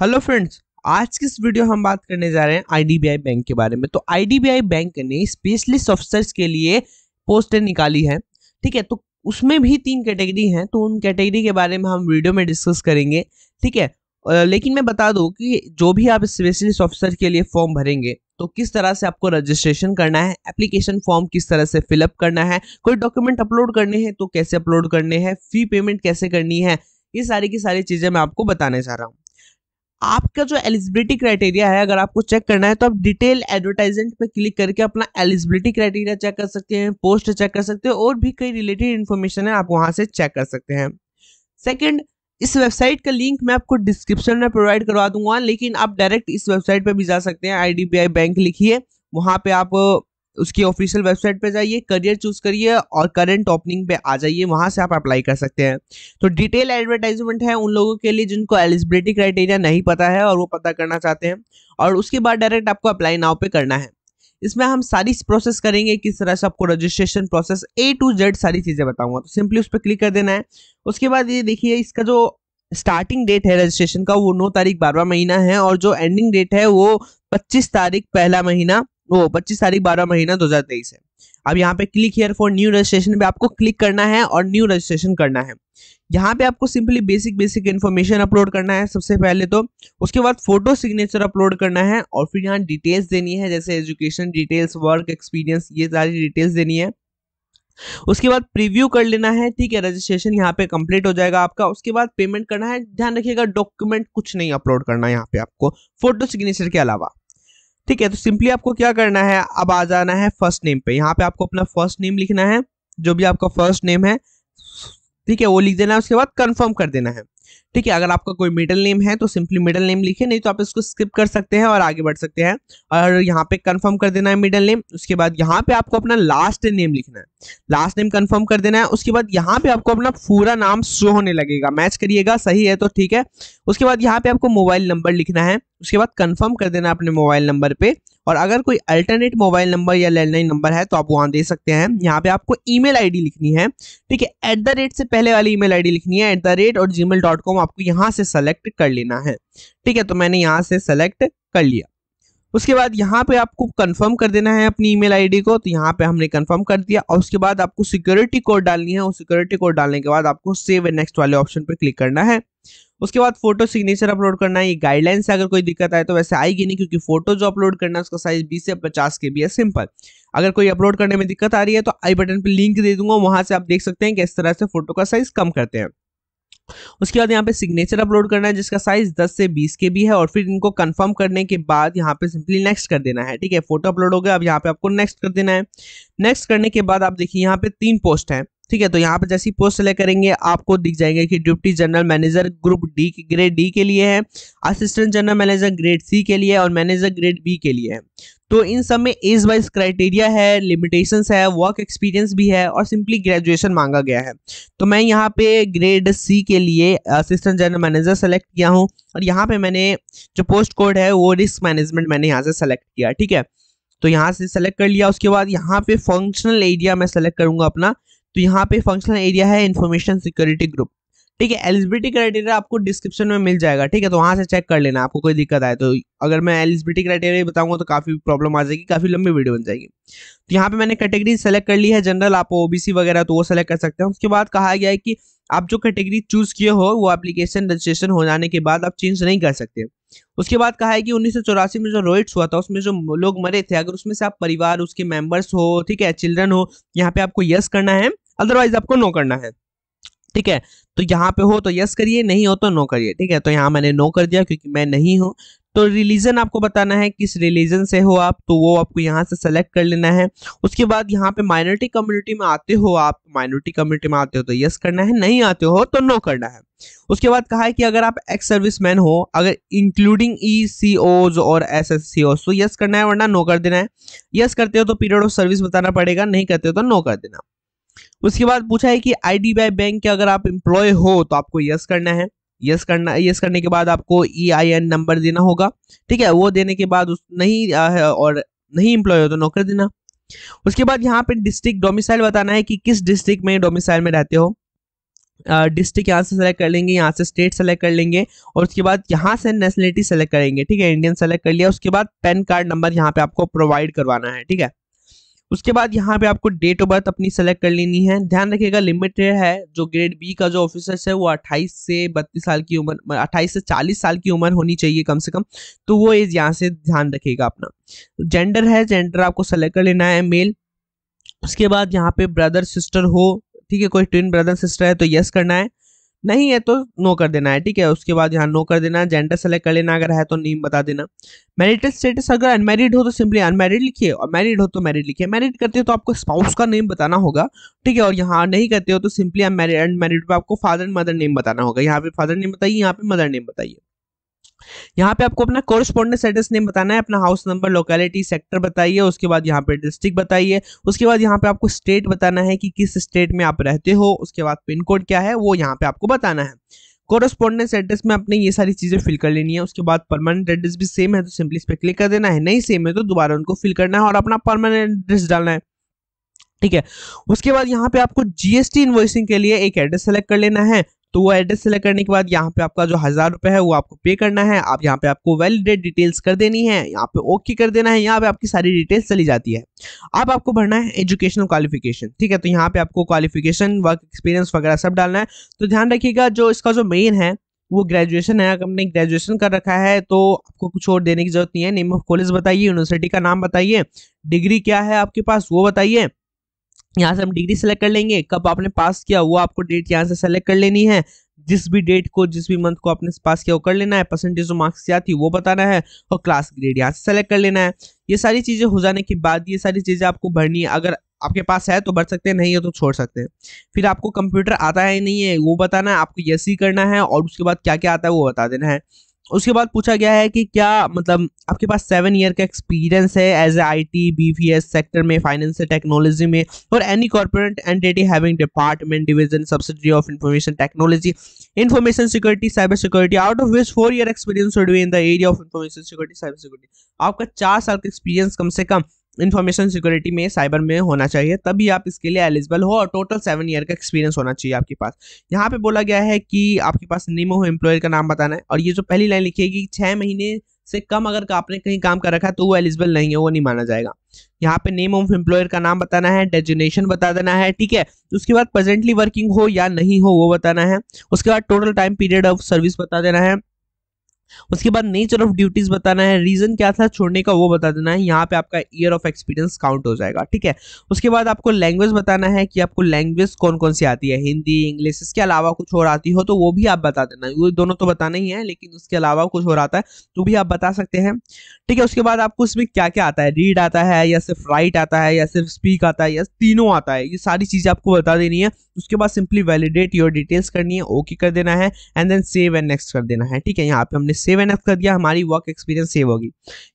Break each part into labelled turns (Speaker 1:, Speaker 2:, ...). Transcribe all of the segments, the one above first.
Speaker 1: Hello friends, आज की इस वीडियो हम बात करने जा रहे हैं आईडीबीआई बैंक के बारे में। तो आईडीबीआई बैंक ने स्पेशलिस्ट ऑफिसर्स के लिए पोस्टें निकाली है। ठीक है, तो उसमें भी 3 कैटेगरी हैं, तो उन कैटेगरी के बारे में हम वीडियो में डिस्कस करेंगे। ठीक है, लेकिन मैं बता दूं कि जो भी आप स्पेशलिस्ट ऑफिसर के लिए फॉर्म भरेंगे तो किस तरह से आपको रजिस्ट्रेशन करना है, एप्लीकेशन फॉर्म किस तरह से फिलअप करना है, कोई डॉक्यूमेंट अपलोड करने हैं तो कैसे अपलोड करने हैं, फी पेमेंट कैसे करनी है, ये सारी की सारी चीजें मैं आपको बताने जा रहा हूँ। आपका जो एलिजिबिलिटी क्राइटेरिया है, अगर आपको चेक करना है तो आप डिटेल एडवर्टाइजमेंट पे क्लिक करके अपना एलिजिबिलिटी क्राइटेरिया चेक कर सकते हैं, पोस्ट चेक कर सकते हैं और भी कई रिलेटेड इन्फॉर्मेशन है आप वहां से चेक कर सकते हैं। सेकंड, इस वेबसाइट का लिंक मैं आपको डिस्क्रिप्शन में प्रोवाइड करवा दूंगा, लेकिन आप डायरेक्ट इस वेबसाइट पे भी जा सकते हैं। आईडीबीआई बैंक लिखिए, वहां पे आप उसकी ऑफिशियल वेबसाइट पे जाइए, करियर चूज करिए और करंट ओपनिंग पे आ जाइए, वहां से आप अप्लाई कर सकते हैं। तो डिटेल एडवर्टाइजमेंट है उन लोगों के लिए जिनको एलिजिबिलिटी क्राइटेरिया नहीं पता है और वो पता करना चाहते हैं, और उसके बाद डायरेक्ट आपको अप्लाई नाउ पे करना है। इसमें हम सारी प्रोसेस करेंगे, किस तरह से आपको registration process A to Z सारी चीजें बताऊंगा। तो सिंपली उस पर क्लिक कर देना है। उसके बाद ये देखिए, इसका जो स्टार्टिंग डेट है रजिस्ट्रेशन का वो 9 तारीख 12वां महीना है, और जो एंडिंग डेट है वो 25 तारीख पहला महीना, वो 25 तारीख 12वां महीना 2023 है। अब यहाँ पे click here for new registration पे आपको क्लिक करना है और न्यू रजिस्ट्रेशन करना है। यहाँ पे आपको सिंपली बेसिक इन्फॉर्मेशन अपलोड करना है सबसे पहले तो। उसके बाद फोटो सिग्नेचर अपलोड करना है और फिर यहाँ डिटेल्स देनी है, जैसे एजुकेशन डिटेल्स, वर्क एक्सपीरियंस, ये सारी डिटेल्स देनी है। उसके बाद प्रीव्यू कर लेना है। ठीक है, रजिस्ट्रेशन यहाँ पे कंप्लीट हो जाएगा आपका। उसके बाद पेमेंट करना है। ध्यान रखिएगा, डॉक्यूमेंट कुछ नहीं अपलोड करना है यहाँ पे आपको, फोटो सिग्नेचर के अलावा। ठीक है, तो सिंपली आपको क्या करना है, अब आ जाना है फर्स्ट नेम पे। यहाँ पे आपको अपना फर्स्ट नेम लिखना है, जो भी आपका फर्स्ट नेम है, ठीक है, वो लिख देना है। उसके बाद कंफर्म कर देना है। ठीक है, अगर आपका कोई मिडिल नेम है तो सिंपली मिडिल नेम लिखे, नहीं तो आप इसको स्किप कर सकते हैं और आगे बढ़ सकते हैं। और यहाँ पे कंफर्म कर देना है मिडिल नेम। उसके बाद यहाँ पे आपको अपना लास्ट नेम लिखना है, लास्ट नेम कंफर्म कर देना है। उसके बाद यहाँ पे आपको अपना पूरा नाम शो होने लगेगा, मैच करिएगा, सही है तो ठीक है। उसके बाद यहाँ पे आपको मोबाइल नंबर लिखना है। उसके बाद कंफर्म कर देना अपने मोबाइल नंबर पे, और अगर कोई अल्टरनेट मोबाइल नंबर या लैंडलाइन नंबर है तो आप वहां दे सकते हैं। यहाँ पे आपको ईमेल आईडी लिखनी है। ठीक है, @ से पहले वाली ईमेल आईडी लिखनी है, @ और gmail.com आपको यहाँ से सेलेक्ट कर लेना है। ठीक है, तो मैंने यहाँ से सेलेक्ट कर लिया। उसके बाद यहाँ पे आपको कंफर्म कर देना है अपनी ईमेल आईडी को, तो यहाँ पे हमने कंफर्म कर दिया। और उसके बाद आपको सिक्योरिटी कोड डालनी है, और सिक्योरिटी कोड डालने के बाद आपको सेव एंड नेक्स्ट वाले ऑप्शन पे क्लिक करना है। उसके बाद फोटो सिग्नेचर अपलोड करना है। ये गाइडलाइंस से अगर कोई दिक्कत आए तो वैसे आएगी नहीं, क्योंकि फोटो जो अपलोड करना है उसका साइज 20 से 50 KB है, सिंपल। अगर कोई अपलोड करने में दिक्कत आ रही है तो आई बटन पे लिंक दे दूंगा, वहां से आप देख सकते हैं कि इस तरह से फोटो का साइज कम करते हैं। उसके बाद यहाँ पे सिग्नेचर अपलोड करना है, जिसका साइज 10 से 20 KB है, और फिर इनको कंफर्म करने के बाद यहाँ पे सिंपली नेक्स्ट कर देना है। ठीक है, फोटो अपलोड हो गया, अब यहाँ पे आपको नेक्स्ट कर देना है। नेक्स्ट करने के बाद आप देखिए यहाँ पे 3 पोस्ट है। ठीक है, तो यहाँ पे जैसी पोस्ट सेलेक्ट करेंगे आपको दिख जाएंगे कि deputy general manager group D, grade D के लिए है, assistant general manager grade C के लिए, और मैनेजर ग्रेड बी के लिए है। तो इन सब में एज वाइज क्राइटेरिया है, लिमिटेशंस है, वर्क एक्सपीरियंस भी है, और सिंपली ग्रेजुएशन मांगा गया है। तो मैं यहाँ पे ग्रेड सी के लिए असिस्टेंट जनरल मैनेजर सेलेक्ट किया हूँ, और यहाँ पे मैंने जो पोस्ट कोड है वो रिस्क मैनेजमेंट मैंने यहाँ से सेलेक्ट किया। ठीक है, तो यहाँ से सेलेक्ट कर लिया। उसके बाद यहाँ पे फंक्शनल एरिया मैं सेलेक्ट करूंगा अपना, तो यहाँ पे फंक्शनल एरिया है इंफॉर्मेशन सिक्योरिटी ग्रुप। ठीक है, एलिजिबिलिटी क्राइटेरिया आपको डिस्क्रिप्शन में मिल जाएगा। ठीक है, तो वहां से चेक कर लेना आपको कोई दिक्कत आए तो। अगर मैं एलिजिबिलिटी क्राइटेरिया बताऊंगा तो काफी प्रॉब्लम आ जाएगी, काफी लंबी वीडियो बन जाएगी। तो यहाँ पे मैंने कैटेगरी सेलेक्ट कर ली है, जनरल, आप ओबीसी वगैरह तो वो सेलेक्ट कर सकते हैं। उसके बाद कहा गया है कि आप जो कैटेगरी चूज किए हो वो एप्लीकेशन रजिस्ट्रेशन हो जाने के बाद आप चेंज नहीं कर सकते। उसके बाद कहा है कि 1984 में जो रॉयट्स हुआ था उसमें जो लोग मरे थे, अगर उसमें से आप परिवार, उसके मेंबर्स हो, ठीक है, चिल्ड्रन हो, यहाँ पे आपको यस करना है, अदरवाइज आपको नो करना है। ठीक है, तो यहाँ पे हो तो यस करिए, नहीं हो तो नो करिए। ठीक है, तो यहाँ मैंने नो कर दिया क्योंकि मैं नहीं हूँ। तो रिलीजन आपको बताना है किस रिलीजन से हो आप, तो वो आपको यहाँ से सेलेक्ट कर लेना है। उसके बाद यहाँ पे माइनॉरिटी कम्युनिटी में आते हो आप, माइनॉरिटी कम्युनिटी में आते हो तो यस करना है, नहीं आते हो तो नो करना है। उसके बाद कहा है कि अगर आप एक्स सर्विसमैन हो, अगर इंक्लूडिंग ECOs और SSCOs, तो यस करना है, वरना नो कर देना है। यस करते हो तो पीरियड ऑफ सर्विस बताना पड़ेगा, नहीं करते हो तो नो कर देना। उसके बाद पूछा है कि आईडीबीआई बैंक के अगर आप एम्प्लॉय हो तो आपको यस करना है। यस करने के बाद आपको EIN नंबर देना होगा। ठीक है, वो देने के बाद नहीं और नहीं एम्प्लॉय हो तो नो कर देना। उसके बाद यहाँ पे डिस्ट्रिक्ट डोमिसाइल बताना है कि किस डिस्ट्रिक्ट में डोमिसाइल में रहते हो। डिस्ट्रिक्ट यहाँ से सेलेक्ट कर लेंगे, यहाँ से स्टेट सेलेक्ट कर लेंगे और उसके बाद यहाँ से नेशनलिटी सेलेक्ट करेंगे। ठीक है, इंडियन सेलेक्ट कर लिया। उसके बाद पैन कार्ड नंबर यहाँ पे आपको प्रोवाइड करवाना है। ठीक है, उसके बाद यहाँ पे आपको डेट ऑफ बर्थ अपनी सेलेक्ट कर लेनी है। ध्यान रखिएगा लिमिट है जो ग्रेड बी का जो ऑफिसर्स है वो 28 से 32 साल की उम्र, 28 से 40 साल की उम्र होनी चाहिए कम से कम, तो वो एज यहाँ से ध्यान रखिएगा अपना। जेंडर है, जेंडर आपको सेलेक्ट कर लेना है मेल। उसके बाद यहाँ पे ब्रदर सिस्टर हो, ठीक है, कोई ट्विन ब्रदर सिस्टर है तो यस करना है, नहीं है तो नो कर देना है। ठीक है, उसके बाद यहाँ नो कर देना है। जेंडर सेलेक्ट कर लेना, अगर है तो नेम बता देना। मैरिटल स्टेटस, अगर अनमैरिड हो तो सिंपली अनमैरिड लिखिए और मैरिड हो तो मैरिड लिखिए। मैरिड करते हो तो आपको स्पाउस का नेम बताना होगा। ठीक है, और यहाँ नहीं करते हो तो सिंपली अनमैरिड पे आपको फादर एंड मदर नेम बताना होगा। यहाँ पे फादर नेम बताइए, यहाँ पे मदर नेम बताइए। यहाँ पे आपको अपना कोरिस्पोंडेंस एड्रेस नेम बताना है, अपना हाउस नंबर, लोकेलिटी, सेक्टर बताइए। उसके बाद यहाँ पे डिस्ट्रिक्ट बताइए। उसके बाद यहाँ पे आपको स्टेट बताना है कि किस स्टेट में आप रहते हो। उसके बाद पिन कोड क्या है वो यहाँ पे आपको बताना है। कोरिस्पोंडेंस एड्रेस में अपने ये सारी चीजें फिल कर लेनी है। उसके बाद परमानेंट एड्रेस भी सेम है तो सिंपली इस पे क्लिक कर देना है, नहीं सेम है तो दोबारा उनको फिल करना है और अपना परमानेंट एड्रेस डालना है। ठीक है, उसके बाद यहाँ पे आपको जीएसटी इनवॉइसिंग के लिए एक एड्रेस सेलेक्ट कर लेना है। तो वो एड्रेस सेलेक्ट करने के बाद यहाँ पे आपका जो 1000 रुपए है वो आपको पे करना है। आप यहाँ पे आपको वैलिडेट डिटेल्स कर देनी है, यहाँ पे ओके कर देना है। यहाँ पे आपकी सारी डिटेल्स चली जाती है। अब आपको भरना है एजुकेशनल क्वालिफिकेशन। ठीक है, तो यहाँ पे आपको क्वालिफिकेशन, वर्क एक्सपीरियंस वगैरह सब डालना है। तो ध्यान रखिएगा जो इसका जो मेन है वो ग्रेजुएशन है। अगर आपने ग्रेजुएशन कर रखा है तो आपको कुछ और देने की जरूरत नहीं है। नेम ऑफ कॉलेज बताइए, यूनिवर्सिटी का नाम बताइए, डिग्री क्या है आपके पास वो बताइए। यहाँ से हम डिग्री सेलेक्ट कर लेंगे, कब आपने पास किया वो आपको डेट यहाँ से सेलेक्ट कर लेनी है। जिस भी डेट को, जिस भी मंथ को आपने पास किया वो कर लेना है। परसेंटेज जो मार्क्स क्या थी वो बताना है और क्लास ग्रेड यहाँ से सेलेक्ट कर लेना है। ये सारी चीजें हो जाने के बाद ये सारी चीजें आपको भरनी है। अगर आपके पास है तो भर सकते हैं, नहीं है तो छोड़ सकते हैं। फिर आपको कंप्यूटर आता है नहीं है वो बताना है, आपको यस ही करना है और उसके बाद क्या क्या आता है वो बता देना है। उसके बाद पूछा गया है कि क्या मतलब आपके पास 7 ईयर का एक्सपीरियंस है as a IT BPS sector में, फाइनेंस टेक्नोलॉजी में और any corporate entity having department division subsidiary of information technology, information security, cyber security, out of which 4 year experience should be in the area of information security, cyber security. आपका 4 साल का experience कम से कम information security में, cyber में होना चाहिए, तभी आप इसके लिए एलिजिबल हो और टोटल 7 ईयर का एक्सपीरियंस होना चाहिए आपके पास। यहाँ पे बोला गया है कि आपके पास नेम ऑफ एम्प्लॉयर का नाम बताना है और ये जो पहली लाइन लिखिएगी 6 महीने से कम अगर आपने कहीं काम कर रखा है तो वो एलिजिबल नहीं है, वो नहीं माना जाएगा। यहाँ पे नेम ऑफ एम्प्लॉयर का नाम बताना है, डेजिग्नेशन बता देना है। ठीक है, उसके बाद प्रेजेंटली वर्किंग हो या नहीं हो वो बताना है। उसके बाद total time period of service बता देना है। उसके बाद नेचर ऑफ ड्यूटीज बताना है, रीजन क्या था छोड़ने का वो बता देना है। यहाँ पे आपका ईयर ऑफ एक्सपीरियंस काउंट हो जाएगा। ठीक है, उसके बाद आपको लैंग्वेज बताना है कि आपको लैंग्वेज कौन कौन सी आती है, हिंदी, इंग्लिश, इसके अलावा कुछ और आती हो तो वो भी आप बता देना। वो दोनों तो बताना ही है, लेकिन उसके अलावा कुछ और आता है तो भी आप बता सकते हैं। ठीक है, उसके बाद आपको इसमें क्या क्या आता है, रीड आता है या सिर्फ राइट आता है या सिर्फ स्पीक आता है या तीनों आता है, ये सारी चीजें आपको बता देनी है। उसके बाद सिंपली वैलिडेट योर डिटेल्स करनी है, ओके कर देना है and then save and next कर देना है। ठीक है, यहाँ पे हमने सेव एंड नेक्स्ट कर दिया, हमारी वर्क एक्सपीरियंस सेव होगी।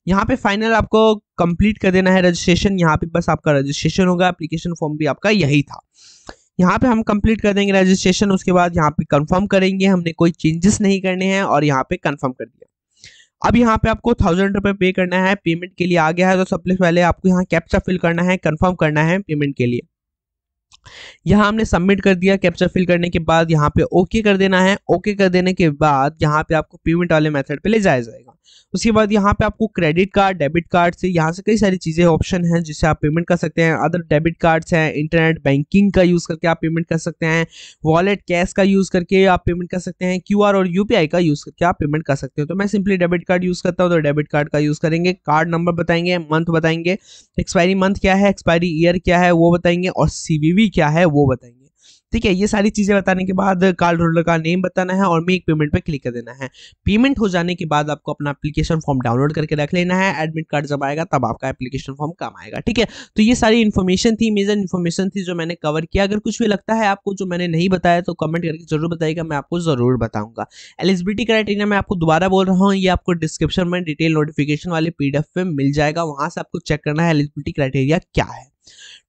Speaker 1: यहाँ पे फाइनल आपको कंप्लीट कर देना है रजिस्ट्रेशन। यहाँ पे बस आपका रजिस्ट्रेशन होगा, एप्लीकेशन फॉर्म भी आपका यही था। यहाँ पे हम कंप्लीट कर देंगे रजिस्ट्रेशन। उसके बाद यहाँ पे कंफर्म करेंगे, हमने कोई चेंजेस नहीं करने हैं और यहाँ पे कंफर्म कर दिया। अब यहाँ पे आपको 1000 रुपए पे करना है, पेमेंट के लिए आ गया है तो सबसे पहले आपको यहाँ कैप्चा फिल करना है, कंफर्म करना है पेमेंट के लिए। यहाँ हमने सबमिट कर दिया। कैप्चा फिल करने के बाद यहाँ पे ओके कर देना है। ओके कर देने के बाद यहाँ पे आपको पेमेंट वाले मेथड पे ले जाया जाएगा। उसके बाद यहाँ पे आपको क्रेडिट कार्ड, डेबिट कार्ड से, यहाँ से कई सारी चीजें ऑप्शन हैं जिससे आप पेमेंट कर सकते हैं। अदर डेबिट कार्ड्स हैं, इंटरनेट बैंकिंग का यूज करके आप पेमेंट कर सकते हैं, वॉलेट कैश का यूज करके आप पेमेंट कर सकते हैं, QR और UPI का यूज करके आप पेमेंट कर सकते हो। तो मैं सिंपली डेबिट कार्ड यूज करता हूँ तो डेबिट कार्ड का यूज करेंगे। कार्ड नंबर बताएंगे, मंथ बताएंगे, एक्सपायरी मंथ क्या है, एक्सपायरी ईयर क्या है वो बताएंगे और CVV क्या है वो बताएंगे। ठीक है, ये सारी चीजें बताने के बाद कार्ड होल्डर का नेम बताना है और मेक पेमेंट पे क्लिक कर देना है। पेमेंट हो जाने के बाद आपको अपना एप्लीकेशन फॉर्म डाउनलोड करके रख लेना है। एडमिट कार्ड जब आएगा तब आपका एप्लीकेशन फॉर्म काम आएगा। ठीक है, तो ये सारी इन्फॉर्मेशन थी, मेजर इन्फॉर्मेशन थी जो मैंने कवर किया। अगर कुछ भी लगता है आपको जो मैंने नहीं बताया तो कमेंट करके जरूर बताइएगा, मैं आपको जरूर बताऊंगा। एलिजिबिलिटी क्राइटेरिया मैं आपको दोबारा बोल रहा हूँ, ये आपको डिस्क्रिप्शन में डिटेल नोटिफिकेशन वाले PDF में मिल जाएगा, वहां से आपको चेक करना है एलिजिबिलिटी क्राइटेरिया क्या है।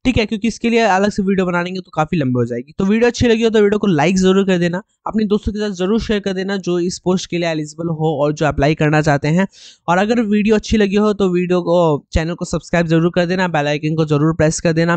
Speaker 1: ठीक है, क्योंकि इसके लिए अलग से वीडियो बनाएंगे तो काफी लंबी हो जाएगी। तो वीडियो अच्छी लगी हो तो वीडियो को लाइक जरूर कर देना, अपने दोस्तों के साथ जरूर शेयर कर देना जो इस पोस्ट के लिए एलिजिबल हो और जो अप्लाई करना चाहते हैं। और अगर वीडियो अच्छी लगी हो तो वीडियो को, चैनल को सब्सक्राइब जरूर कर देना, बेल आइकन को जरूर प्रेस कर देना।